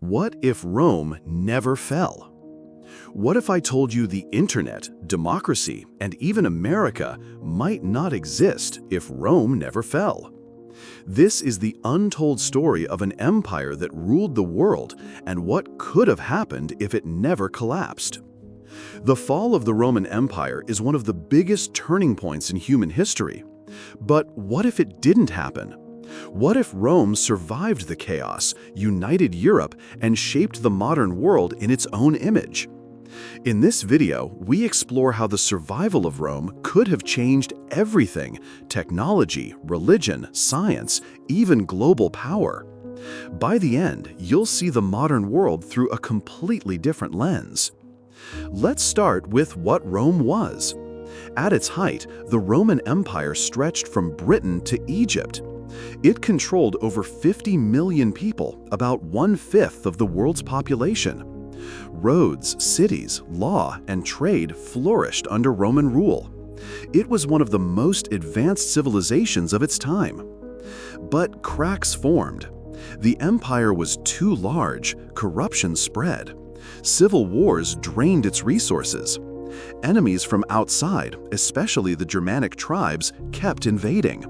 What if Rome never fell? What if I told you the internet, democracy, and even America might not exist if Rome never fell? This is the untold story of an empire that ruled the world and what could have happened if it never collapsed. The fall of the Roman Empire is one of the biggest turning points in human history. But what if it didn't happen? What if Rome survived the chaos, united Europe, and shaped the modern world in its own image? In this video, we explore how the survival of Rome could have changed everything: technology, religion, science, even global power. By the end, you'll see the modern world through a completely different lens. Let's start with what Rome was. At its height, the Roman Empire stretched from Britain to Egypt. It controlled over 50 million people, about 1/5 of the world's population. Roads, cities, law, and trade flourished under Roman rule. It was one of the most advanced civilizations of its time. But cracks formed. The empire was too large, corruption spread. Civil wars drained its resources. Enemies from outside, especially the Germanic tribes, kept invading.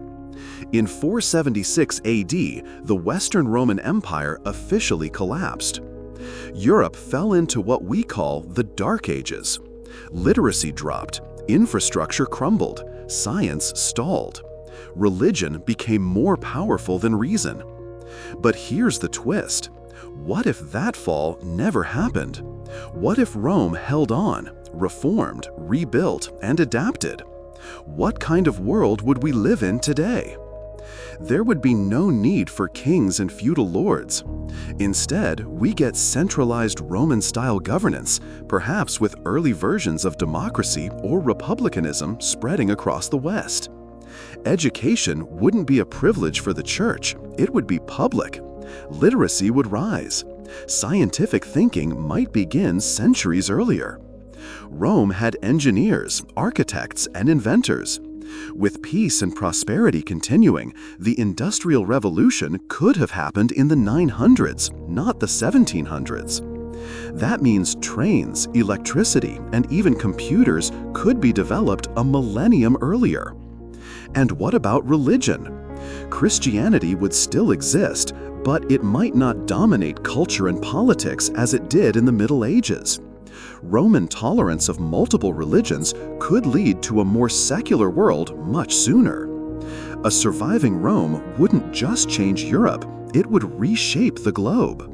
In 476 AD, the Western Roman Empire officially collapsed. Europe fell into what we call the Dark Ages. Literacy dropped, infrastructure crumbled, science stalled. Religion became more powerful than reason. But here's the twist. What if that fall never happened? What if Rome held on, reformed, rebuilt, and adapted? What kind of world would we live in today? There would be no need for kings and feudal lords. Instead, we get centralized Roman-style governance, perhaps with early versions of democracy or republicanism spreading across the West. Education wouldn't be a privilege for the church, it would be public. Literacy would rise. Scientific thinking might begin centuries earlier. Rome had engineers, architects, and inventors. With peace and prosperity continuing, the Industrial Revolution could have happened in the 900s, not the 1700s. That means trains, electricity, and even computers could be developed a millennium earlier. And what about religion? Christianity would still exist, but it might not dominate culture and politics as it did in the Middle Ages. Roman tolerance of multiple religions could lead to a more secular world much sooner. A surviving Rome wouldn't just change Europe, it would reshape the globe.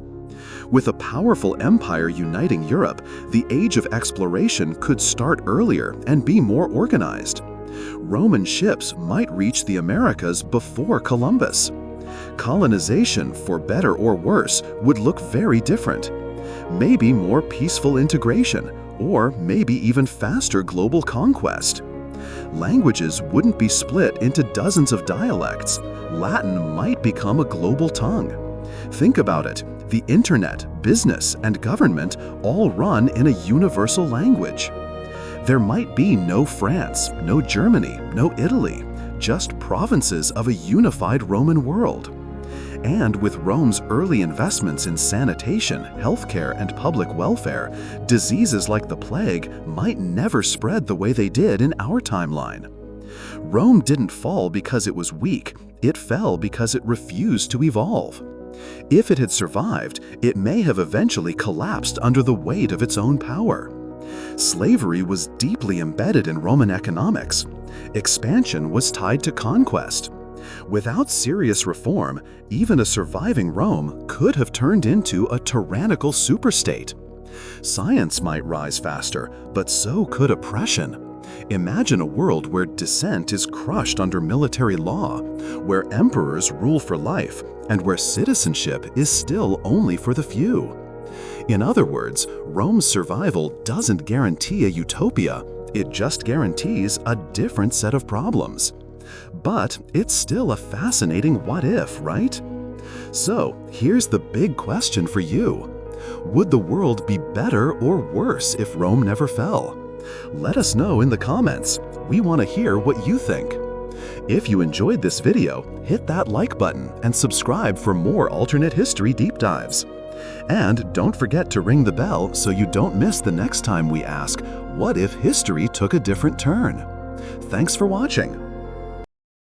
With a powerful empire uniting Europe, the age of exploration could start earlier and be more organized. Roman ships might reach the Americas before Columbus. Colonization, for better or worse, would look very different. Maybe more peaceful integration, or maybe even faster global conquest. Languages wouldn't be split into dozens of dialects. Latin might become a global tongue. Think about it, the internet, business, and government all run in a universal language. There might be no France, no Germany, no Italy, just provinces of a unified Roman world. And with Rome's early investments in sanitation, healthcare, and public welfare, diseases like the plague might never spread the way they did in our timeline. Rome didn't fall because it was weak, it fell because it refused to evolve. If it had survived, it may have eventually collapsed under the weight of its own power. Slavery was deeply embedded in Roman economics. Expansion was tied to conquest. Without serious reform, even a surviving Rome could have turned into a tyrannical superstate. Science might rise faster, but so could oppression. Imagine a world where dissent is crushed under military law, where emperors rule for life, and where citizenship is still only for the few. In other words, Rome's survival doesn't guarantee a utopia, it just guarantees a different set of problems. But it's still a fascinating what if, right? So here's the big question for you. Would the world be better or worse if Rome never fell? Let us know in the comments. We want to hear what you think. If you enjoyed this video, hit that like button and subscribe for more alternate history deep dives. And don't forget to ring the bell so you don't miss the next time we ask, what if history took a different turn? Thanks for watching.